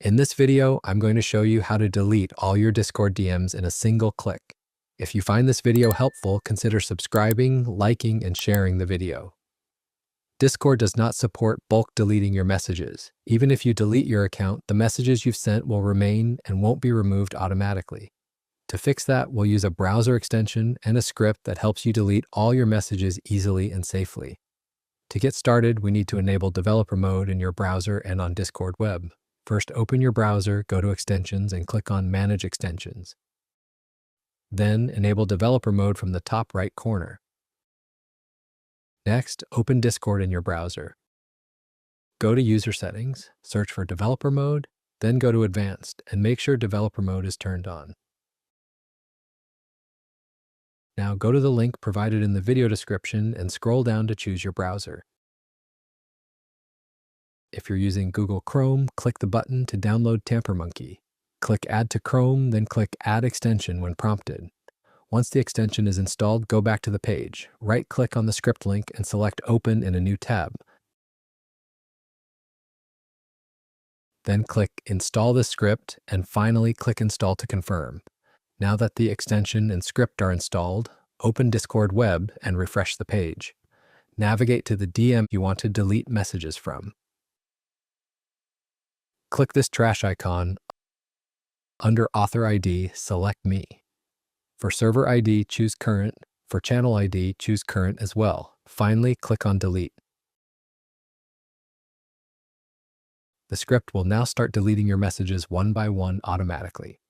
In this video, I'm going to show you how to delete all your Discord DMs in a single click. If you find this video helpful, consider subscribing, liking, and sharing the video. Discord does not support bulk deleting your messages. Even if you delete your account, the messages you've sent will remain and won't be removed automatically. To fix that, we'll use a browser extension and a script that helps you delete all your messages easily and safely. To get started, we need to enable developer mode in your browser and on Discord web. First, open your browser, go to Extensions, and click on Manage Extensions. Then, enable developer mode from the top right corner. Next, open Discord in your browser. Go to User Settings, search for Developer Mode, then go to Advanced, and make sure Developer Mode is turned on. Now go to the link provided in the video description and scroll down to choose your browser. If you're using Google Chrome, click the button to download Tampermonkey. Click Add to Chrome, then click Add Extension when prompted. Once the extension is installed, go back to the page. Right-click on the script link and select Open in a new tab. Then click Install the script and finally click Install to confirm. Now that the extension and script are installed, open Discord web and refresh the page. Navigate to the DM you want to delete messages from. Click this trash icon. Under Author ID, select Me. For server ID, choose Current. For channel ID, choose Current as well. Finally, click on Delete. The script will now start deleting your messages one by one automatically.